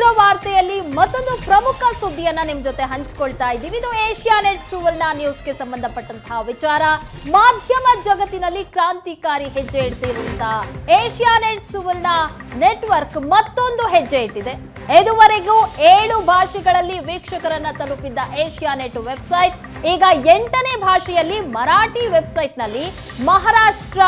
ಮಧುರ ವಾರ್ತೆಯಲ್ಲಿ ಮತ್ತೊಂದು ಪ್ರಮುಖ ಸುದ್ದಿಯನ್ನ ನಿಮ್ ಜೊತೆ ಹಂಚಿಕೊಳ್ತಾ ಇದ್ದೀವಿ. ಇದು ಏಷ್ಯಾನೆಟ್ ಸುವರ್ಣ ನ್ಯೂಸ್ಗೆ ಸಂಬಂಧಪಟ್ಟಂತಹ ವಿಚಾರ. ಮಾಧ್ಯಮ ಜಗತ್ತಿನಲ್ಲಿ ಕ್ರಾಂತಿಕಾರಿ ಹೆಜ್ಜೆ ಇಡ್ತಿರುವಂತಹ ಏಷ್ಯಾನೆಟ್ ಸುವರ್ಣ ನೆಟ್ವರ್ಕ್ ಮತ್ತೊಂದು ಹೆಜ್ಜೆ ಇಟ್ಟಿದೆ. ಇದುವರೆಗೂ 7 ಭಾಷೆಗಳಲ್ಲಿ ವೀಕ್ಷಕರನ್ನ ತಲುಪಿದ್ದ ಏಷ್ಯಾನೆಟ್ ವೆಬ್ಸೈಟ್ ಈಗ 8ನೇ ಭಾಷೆಯಲ್ಲಿ ಮರಾಠಿ ವೆಬ್ಸೈಟ್ ನಲ್ಲಿ ಮಹಾರಾಷ್ಟ್ರ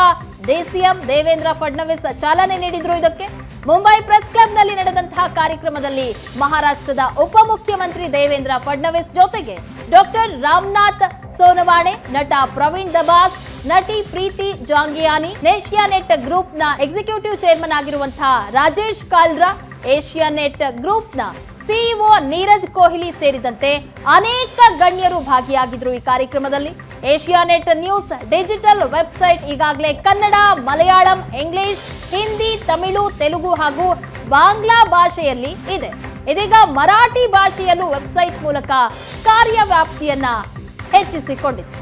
ಸಿಎಂ ದೇವೇಂದ್ರ ಫಡ್ನವೀಸ್ ಚಾಲನೆ ನೀಡಿದ್ರು. ಇದಕ್ಕೆ ಮುಂಬೈ ಪ್ರೆಸ್ ಕ್ಲಬ್ ನಲ್ಲಿ ನಡೆದಂತಹ ಕಾರ್ಯಕ್ರಮದಲ್ಲಿ ಮಹಾರಾಷ್ಟ್ರದ ಉಪಮುಖ್ಯಮಂತ್ರಿ ದೇವೇಂದ್ರ ಫಡ್ನವೀಸ್ ಜೊತೆಗೆ ಡಾಕ್ಟರ್ ರಾಮನಾಥ್ ಸೋನವಾಣೆ, ನಟ ಪ್ರವೀಣ್ ದಬಾಸ್, ನಟಿ ಪ್ರೀತಿ ಜಾಂಗಿಯಾನಿ, ಏಷ್ಯಾನೆಟ್ ಗ್ರೂಪ್ ನ ಎಕ್ಸಿಕ್ಯೂಟಿವ್ ಚೇರ್ಮನ್ ಆಗಿರುವಂತಹ ರಾಜೇಶ್ ಕಾಲ್ರಾ, ಏಷ್ಯಾನೆಟ್ ಗ್ರೂಪ್ ನ ಸಿಇಒ ನೀರಜ್ ಕೊಹ್ಲಿ ಸೇರಿದಂತೆ ಅನೇಕ ಗಣ್ಯರು ಭಾಗಿಯಾಗಿದ್ರು ಈ ಕಾರ್ಯಕ್ರಮದಲ್ಲಿ. ಏಷ್ಯಾನೆಟ್ ನ್ಯೂಸ್ ಡಿಜಿಟಲ್ ವೆಬ್ಸೈಟ್ ಈಗಾಗಲೇ ಕನ್ನಡ, ಮಲಯಾಳಂ, ಇಂಗ್ಲಿಷ್, ಹಿಂದಿ, ತಮಿಳು, ತೆಲುಗು ಹಾಗೂ ಬಾಂಗ್ಲಾ ಭಾಷೆಯಲ್ಲಿ ಇದೆ. ಇದೀಗ ಮರಾಠಿ ಭಾಷೆಯಲ್ಲೂ ವೆಬ್ಸೈಟ್ ಮೂಲಕ ಕಾರ್ಯವ್ಯಾಪ್ತಿಯನ್ನ ಹೆಚ್ಚಿಸಿಕೊಂಡಿದೆ.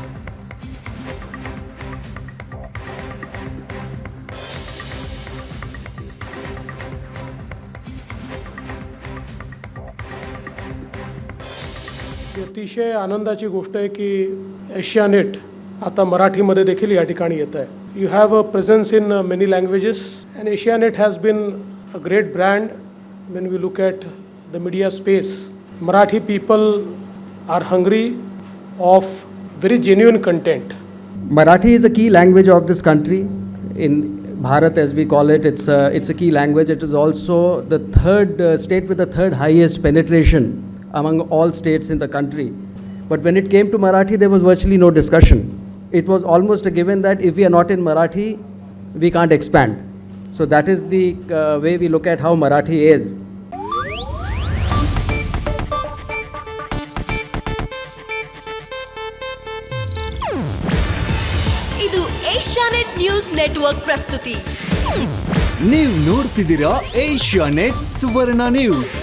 अतिशय आनंदाची गोष्ट आहे की एशियानेट आता मराठीमध्ये देखील या ठिकाणी येत आहे. You have a presence in many languages and Asianet has been a great brand when we look at the media space. Marathi people are hungry of very genuine content. Marathi is a key language of this country. In Bharat, as we call it, it's a key language. It is also the third state with the third highest penetration among all states in the country. But when it came to Marathi, there was virtually no discussion. It was almost a given that if we are not in Marathi, we can't expand. So that is the way we look at how Marathi is. ಇದು Asianet news network ಪ್ರಸ್ತುತಿ. ನೀವು ನೋಡ್ತಿದ್ದೀರಾ Asianet ಸುವರ್ಣ news.